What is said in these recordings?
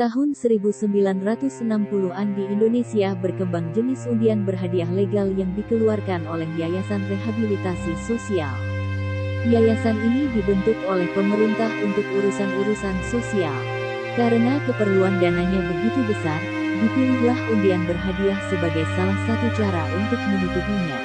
Tahun 1960-an di Indonesia berkembang jenis undian berhadiah legal yang dikeluarkan oleh Yayasan Rehabilitasi Sosial. Yayasan ini dibentuk oleh pemerintah untuk urusan-urusan sosial. Karena keperluan dananya begitu besar, dipilihlah undian berhadiah sebagai salah satu cara untuk menutupinya.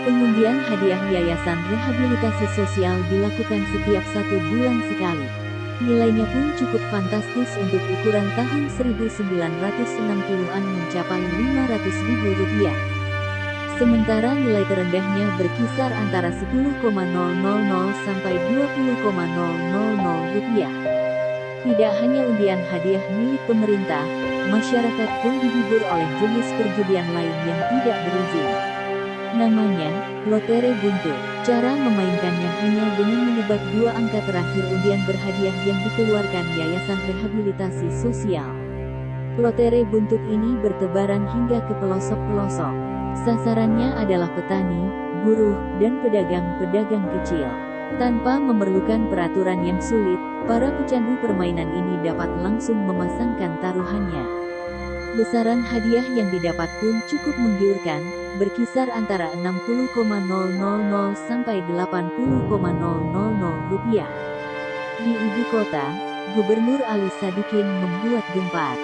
Pengundian hadiah Yayasan Rehabilitasi Sosial dilakukan setiap 1 bulan sekali. Nilainya pun cukup fantastis untuk ukuran tahun 1960-an mencapai Rp500.000. Sementara nilai terendahnya berkisar antara 10,000 sampai Rp20,000. Tidak hanya undian hadiah milik pemerintah, masyarakat pun dihibur oleh jenis perjudian lain yang tidak berizin. Namanya, lotere buntu. Cara memainkannya hanya dengan menebak 2 angka terakhir undian berhadiah yang dikeluarkan Yayasan Rehabilitasi Sosial. Lotere buntut ini bertebaran hingga ke pelosok-pelosok. Sasarannya adalah petani, buruh, dan pedagang-pedagang kecil. Tanpa memerlukan peraturan yang sulit, para pecandu permainan ini dapat langsung memasangkan taruhannya. Besaran hadiah yang didapat pun cukup menggiurkan, berkisar antara Rp60,000 sampai Rp80,000. Di ibu kota, Gubernur Ali Sadikin membuat gempar.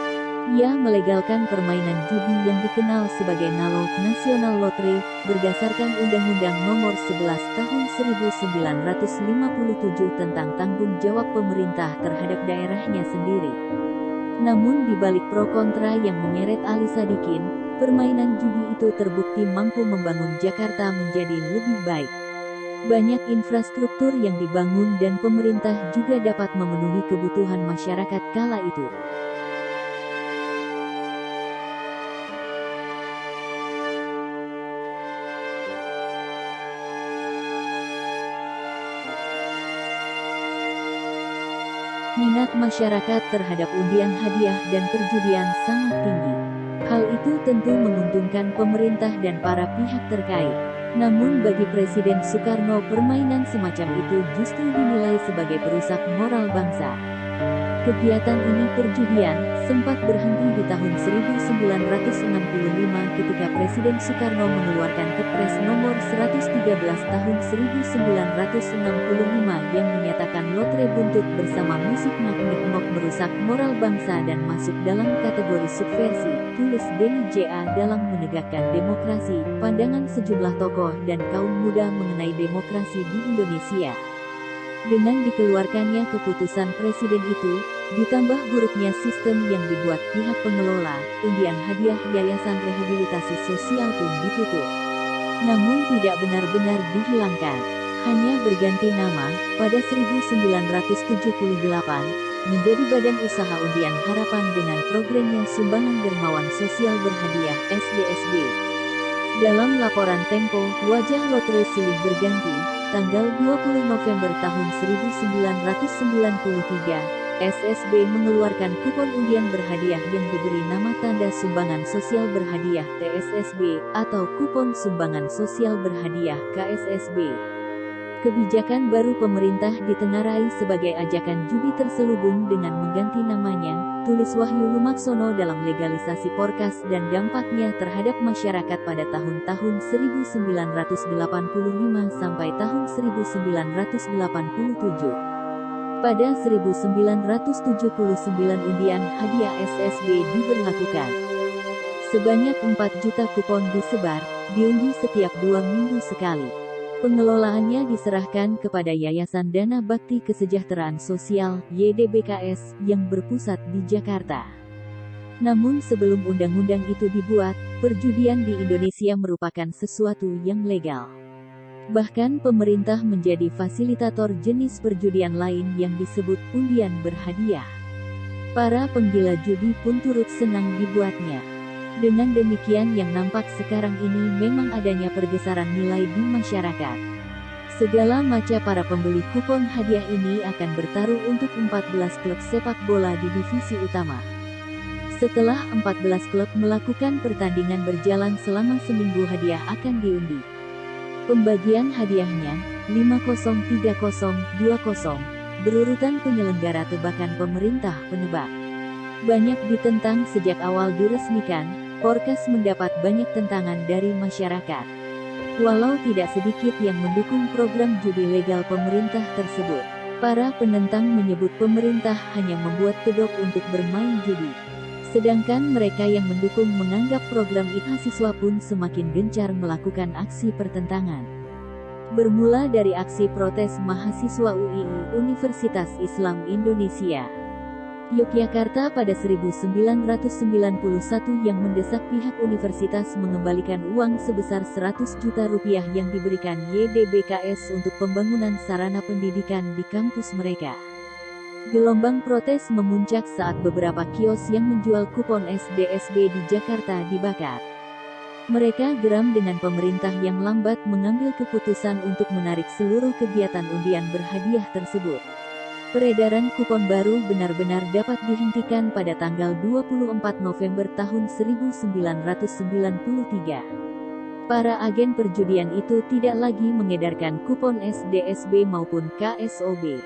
Ia melegalkan permainan judi yang dikenal sebagai Nalo Nasional Lotre, berdasarkan Undang-Undang Nomor 11 Tahun 1957 tentang tanggung jawab pemerintah terhadap daerahnya sendiri. Namun di balik pro kontra yang menyeret Ali Sadikin, permainan judi itu terbukti mampu membangun Jakarta menjadi lebih baik. Banyak infrastruktur yang dibangun dan pemerintah juga dapat memenuhi kebutuhan masyarakat kala itu. Minat masyarakat terhadap undian hadiah dan perjudian sangat tinggi. Hal itu tentu menguntungkan pemerintah dan para pihak terkait. Namun bagi Presiden Soekarno permainan semacam itu justru dinilai sebagai perusak moral bangsa. Kegiatan ini perjudian, sempat berhenti di tahun 1965 ketika Presiden Soekarno mengeluarkan Kepres Nomor 113 Tahun 1965 yang menyatakan lotre buntut bersama musik magnet merusak moral bangsa dan masuk dalam kategori subversi, tulis Denny J.A. dalam Menegakkan Demokrasi, pandangan sejumlah tokoh dan kaum muda mengenai demokrasi di Indonesia. Dengan dikeluarkannya keputusan Presiden itu, ditambah buruknya sistem yang dibuat pihak pengelola, undian hadiah Yayasan Rehabilitasi Sosial pun ditutup. Namun tidak benar-benar dihilangkan, hanya berganti nama, pada 1978, menjadi Badan Usaha Undian Harapan dengan programnya Sumbangan Dermawan Sosial Berhadiah (SDSB). Dalam laporan Tempo, wajah lotre silih berganti. Tanggal 20 November tahun 1993, SSB mengeluarkan kupon undian berhadiah yang diberi nama Tanda Sumbangan Sosial Berhadiah (TSSB) atau Kupon Sumbangan Sosial Berhadiah (KSSB). Kebijakan baru pemerintah ditengarai sebagai ajakan judi terselubung dengan mengganti namanya, tulis Wahyu Lumaksono dalam Legalisasi Porkas dan Dampaknya Terhadap Masyarakat pada tahun-tahun 1985 sampai tahun 1987. Pada 1979 undian hadiah SSB diberlakukan. Sebanyak 4 juta kupon disebar, diundi setiap 2 minggu sekali. Pengelolaannya diserahkan kepada Yayasan Dana Bakti Kesejahteraan Sosial (YDBKS) yang berpusat di Jakarta. Namun sebelum undang-undang itu dibuat, perjudian di Indonesia merupakan sesuatu yang legal. Bahkan pemerintah menjadi fasilitator jenis perjudian lain yang disebut undian berhadiah. Para penggila judi pun turut senang dibuatnya. Dengan demikian yang nampak sekarang ini memang adanya pergeseran nilai di masyarakat. Segala macam para pembeli kupon hadiah ini akan bertaruh untuk 14 klub sepak bola di divisi utama. Setelah 14 klub melakukan pertandingan berjalan selama seminggu hadiah akan diundi. Pembagian hadiahnya, 50, 30, 20, berurutan penyelenggara tebakan pemerintah penebak. Banyak ditentang sejak awal diresmikan, Porkas mendapat banyak tentangan dari masyarakat. Walau tidak sedikit yang mendukung program judi legal pemerintah tersebut, para penentang menyebut pemerintah hanya membuat kedok untuk bermain judi. Sedangkan mereka yang mendukung menganggap program itu, mahasiswa pun semakin gencar melakukan aksi pertentangan. Bermula dari aksi protes mahasiswa UII Universitas Islam Indonesia Yogyakarta pada 1991 yang mendesak pihak universitas mengembalikan uang sebesar 100 juta rupiah yang diberikan YDBKS untuk pembangunan sarana pendidikan di kampus mereka. Gelombang protes memuncak saat beberapa kios yang menjual kupon SDSB di Jakarta dibakar. Mereka geram dengan pemerintah yang lambat mengambil keputusan untuk menarik seluruh kegiatan undian berhadiah tersebut. Peredaran kupon baru benar-benar dapat dihentikan pada tanggal 24 November tahun 1993. Para agen perjudian itu tidak lagi mengedarkan kupon SDSB maupun KSOB.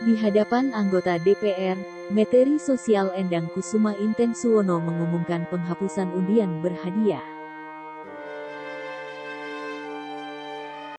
Di hadapan anggota DPR, Menteri Sosial Endang Kusuma Intensuwono mengumumkan penghapusan undian berhadiah.